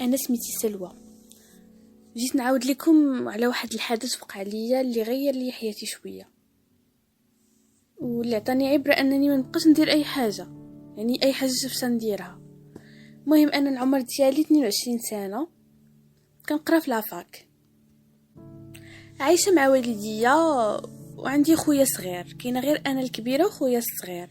انا سميتي سلوى. جيت نعاود لكم على واحد الحدث وقع ليا اللي غير لي حياتي شويه، واللي عطاني عبره انني ما نبقاش ندير اي حاجه، يعني اي حاجه شفت نديرها. المهم انا العمر ديالي 22 سنه، كنقرا في لافاك، عايشه مع والديا وعندي خويا صغير، كاينه غير انا الكبيره وخويا الصغير.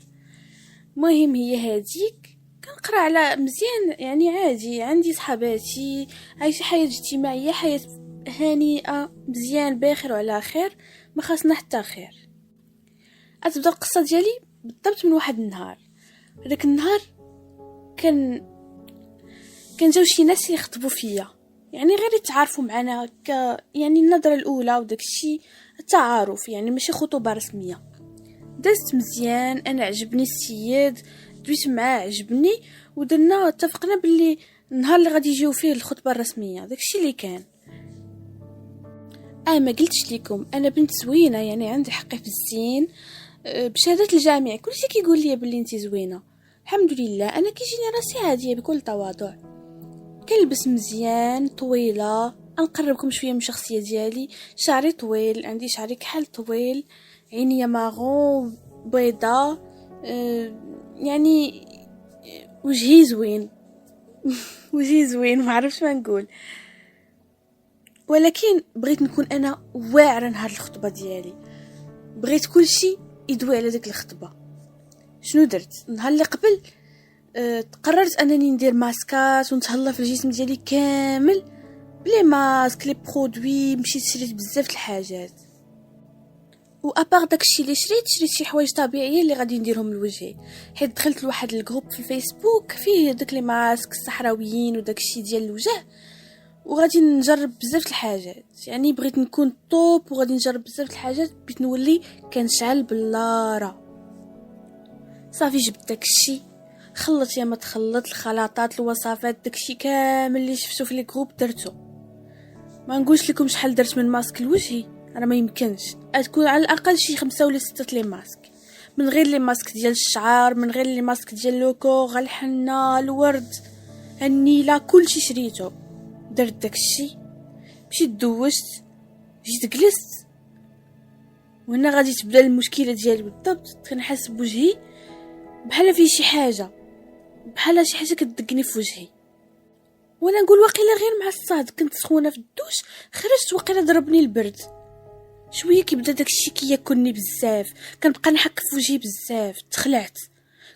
المهم هي هذيك كنقرا على مزيان، يعني عادي، عندي صحاباتي، عايشه حياه اجتماعيه، حياه هانئه، مزيان بخير وعلى خير، ما خاصنا حتى خير. اتبدا القصه ديالي بالضبط من واحد النهار. هذاك النهار كان جاو شي ناس يخطبوا فيا، يعني غير يتعارفوا معنا يعني النظره الاولى وداك الشيء التعارف، يعني ماشي خطوبه رسميه. دازت مزيان، انا عجبني السيد، دويت معاه عجبني، ودرنا اتفقنا باللي النهار اللي غادي يجيو فيه الخطبه الرسميه داكشي اللي كان. ما قلتش لكم انا بنت زوينه، يعني عندي حقي في الزين، بشهاده الجامع كلشي كيقول لي بلي انتي زوينه. الحمد لله، انا كيجيني راسي عاديه بكل تواضع، كنلبس مزيان، طويله. نقربكم شويه من الشخصيه ديالي، شعري طويل، عندي شعري كحل طويل، عينيا ماغون بيضة، يعني وجهي زوين وجهي زوين، ما عرفتش ما نقول. ولكن بغيت نكون انا واعره نهار الخطبه ديالي، بغيت كل شيء يدوي على ديك الخطبه. شنو درت النهار اللي قبل؟ قررت انني ندير ماسكات ونتهلا في الجسم ديالي كامل بلي ماسك لي برودوي، مشيت شريت بزاف الحاجات. وابار داكشي اللي شريت شي حوايج طبيعيه اللي غادي نديرهم لوجهي، حيت دخلت لواحد الجروب في الفيسبوك فيه داك لي ماسك الصحراويين وداكشي ديال الوجه، وغادي نجرب بزاف الحاجات. يعني بغيت نكون طوب وغادي نجرب بزاف الحاجات، بغيت نولي كنشعل باللاره. صافي جبت داكشي، خلط يا ما تخلط، الخلطات، الوصفات، داكشي كامل اللي شفتو في لي جروب درتو. ما نقولش لكم شحال درت من ماسك لوجهي، راه ما يمكنش، تكون على الاقل شي 5 ولا 6 لي ماسك، من غير لي ماسك ديال الشعر، من غير لي ماسك ديال لوكو، الحنه، الورد، النيله، كلشي شريته. درت داكشي، مشيت دوشت، جيت جلست، وهنا غادي تبدا المشكله ديالي بالضبط. كنحس بوجهي بحال فيه شي حاجه، بحال شي حاجه كتدقني في وجهي، وانا نقول واقيلا غير مع الصاد، كنت سخونه في الدوش، خرجت واقيلا ضربني البرد. شويه كيبدا داكشي كياكلني بزاف، كنبقى نحك في وجهي بزاف، تخلعت،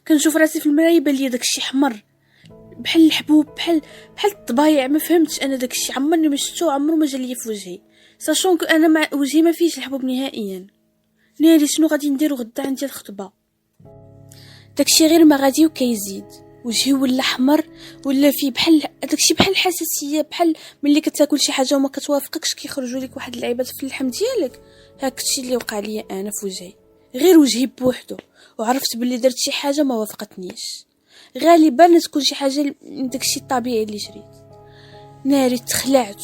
كنشوف راسي في المرايه يبان لي داكشي حمر بحال الحبوب، بحال الطبايع. ما فهمتش انا داكشي، عمرني ما شفتو، عمره ما جا لي في وجهي، ساشون انا مع وجهي ما فيهش الحبوب نهائيا. ناري شنو غادي نديرو غدا؟ عندي الخطبه. داكشي غير ما غادي وكيزيد، وجهي ولا احمر، ولا فيه بحال داكشي بحال الحساسيه، بحال ملي كتاكل شي حاجه وما كتوافقكش كيخرجوا لك واحد اللعيبات في اللحم ديالك. هاكشي اللي وقع لي انا في وجهي، غير وجهي بوحدو، وعرفت باللي درت شي حاجه ما وافقتنيش. غالبا تكون شي حاجه من داكشي الطبيعي اللي شريت. ناري تخلعت،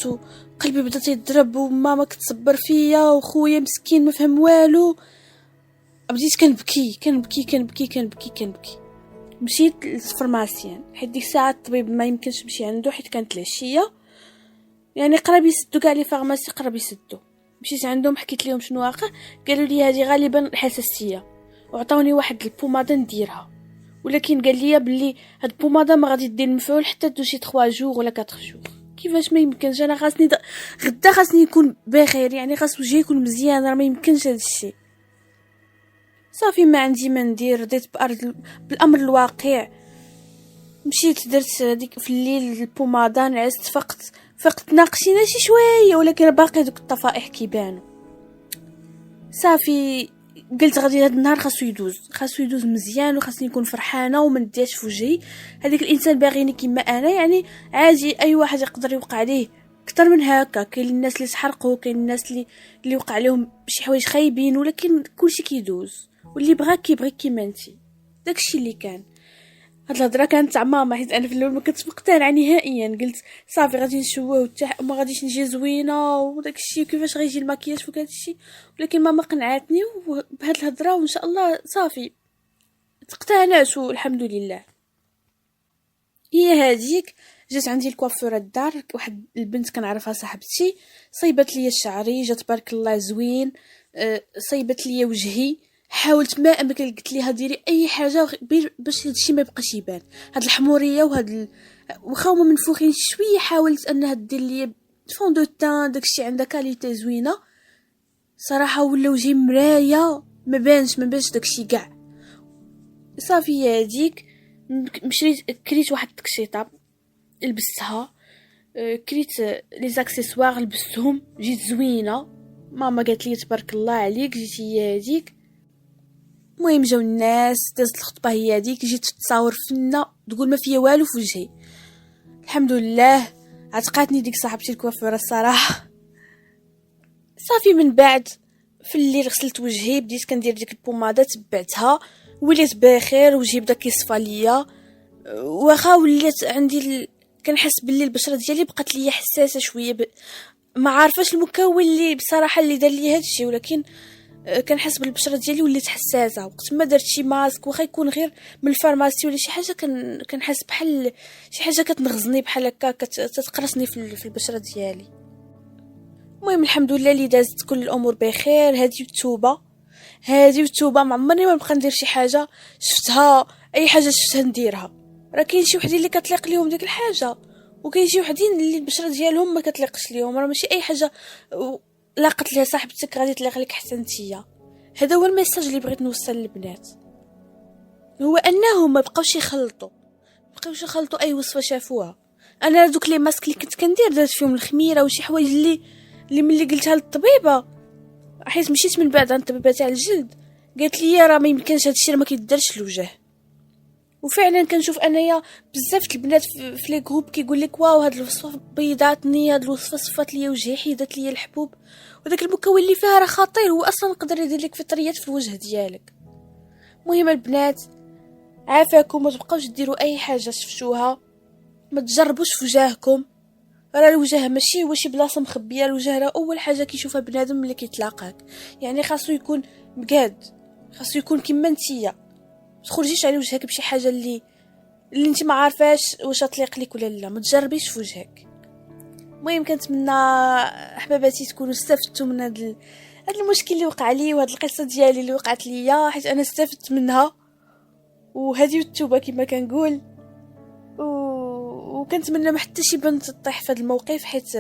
قلبي بدا تيضرب، وماما كتصبر فيا، وخويا مسكين ما فهم والو. بديت كنبكي. مشيت للفرماسيان، حيت ديك الساعه الطبيب ما يمكنش نمشي عنده حيت كانت العشيه، يعني قرب يسدوا كاع لي فارماسي، قرب يسدوا. مشيت عندهم، حكيت لهم شنو واقع، قالوا لي هذه غالبا حساسيه، وعطاوني واحد البوماده نديرها. ولكن قال لي بلي هاد البوماده ما غادي دير المفعول حتى دوشي 3 جوغ ولا 4 جوغ. كيفاش ما يمكنش؟ انا خاصني غدا خاصني نكون بخير، يعني خاص وجهي يكون مزيان، راه ما يمكنش هذا الشيء. صافي ما عندي ما ندير، رضيت بالامر الواقع. مشيت درت هذيك في الليل البوماده، نعست، فقت ناقشينا شي شويه، ولكن باقي دوك الطفائح كيبانوا. صافي قلت غادي هذا النهار خاصو يدوز مزيان، وخاصني نكون فرحانه وما نديش في وجهي. هذيك الانسان باغيني كما انا، يعني عادي اي واحد يقدر يوقع عليه اكثر من هكا. كاين الناس اللي سحرقوا، كاين الناس اللي وقع عليهم شي حوايج خايبين، ولكن كلشي كيدوز، واللي بغاك كيبغيك كيما انتي. داكشي اللي كان. هاد الهضره كانت تاع ماما، حيت انا في الاول ما كنتش مقتنعه نهائيا. قلت صافي غادي نشوه وما غاديش نجي زوينه وداك الشيء، كيفاش غيجي المكياج فوق هذا الشيء. ولكن ماما قنعتني بهاد الهضره، وان شاء الله صافي تقتنعت والحمد لله. هي هذيك جات عندي الكوافوره الدار، واحد البنت كنعرفها صاحبتي صيبت لي شعري، جات تبارك الله زوين. صيبت لي وجهي، حاولت ما امكن، قلت ليها ديري اي حاجه باش هادشي ما يبقاش يبان، هاد الحموريه واخا هما منفوخين شويه، حاولت انها دير لي فون دو تان داكشي عندها كاليتي زوينه. صراحه ولا وجهي مرايه، ما بانش داكشي كاع. صافي هذيك مشيت كريت واحد التكشيطه لبستها، كريت لي زاكسيسوار لبستهم، جيت زوينه. ماما قالت لي تبارك الله عليك جيتي هي هذيك. المهم جاو الناس، دازت الخطبه هي هذيك، جيت تصاور فينا تقول ما فيا والو في وجهي. الحمد لله عتقاتني ديك صاحبتي الكوافوره الصراحه. صافي من بعد في الليل غسلت وجهي، بديت كندير ديك البوماده، تبعتها وليت بخير، وجهي بدا كيصفى ليا. واخا وليت عندي كنحس باللي البشره ديالي بقات ليا حساسه شويه ما عارفاش المكون اللي بصراحه اللي دار لي هادشي، ولكن كنحس بالبشره ديالي وليت حساسه. وقت ما درت شي ماسك واخا يكون غير من الفارماسي ولا شي حاجه، كنحس بحال شي حاجه كتنغزني بحال هكا، كتقرصني في البشره ديالي. المهم الحمد لله اللي دازت كل الامور بخير. هذه والتوبه ما عمرني ما نبقى ندير شي حاجه شفتها، اي حاجه شفتها نديرها. راه كاين شي وحدين اللي كتليق ليهم ديك الحاجه، وكاين شي وحدين اللي البشره ديالهم ما كتليقش ليهم. راه ماشي اي حاجه لاقت ليها صاحبتك غادي تليق لك حتى نتيا. هذا هو الميساج اللي بغيت نوصل للبنات، هو انهم ما بقاوش يخلطوا اي وصفه شافوها. انا دوك لي ماسك اللي كنت كندير درت فيهم الخميره وشي حوايج اللي ملي قلتها للطبيبه، حيت مشيت من بعد عند الطبيبه تاع الجلد، قالت لي راه ما يمكنش هادشي، راه ما كيديرش للوجه. وفعلا كنشوف انايا بزاف البنات في لي جروب كيقول لك واو هاد الوصفه بيضاتني، هاد الوصفه صفات لي وجهي، حيدت لي الحبوب، وداك المكون اللي فيها راه خطير، هو اصلا يقدر يدير لك فطريات في الوجه ديالك. المهم البنات عافاكم، ما تبقاوش ديروا اي حاجه شفتوها، ما تجربوش في وجهكم. راه الوجه ماشي هو شي بلاصه مخبيه، الوجه راه اول حاجه كيشوفها بنادم ملي كيتلاقاك، يعني خاصو يكون مقاد، خاصو يكون كيما نتيا. تخرجيش على وجهك بشي حاجه اللي انت ما عارفاش واش تليق لك ولا لا، ما تجربيش في وجهك. المهم كنتمنى احباباتي تكونوا استفدتوا من هذا المشكل اللي وقع لي، وهاد القصه ديالي اللي وقعت ليا، حيت انا استفدت منها. وهذه التوبه كما كنقول، وكنتمنى ما حتى شي بنت تطيح في هذا الموقف، حيت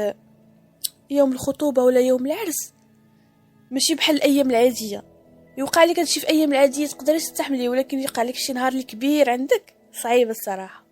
يوم الخطوبه ولا يوم العرس ماشي بحال الايام العاديه. يوقع لك هادشي في ايام العاديه تقدري تستحملي، ولكن يوقع لك شي نهار الكبير عندك صعيب الصراحه.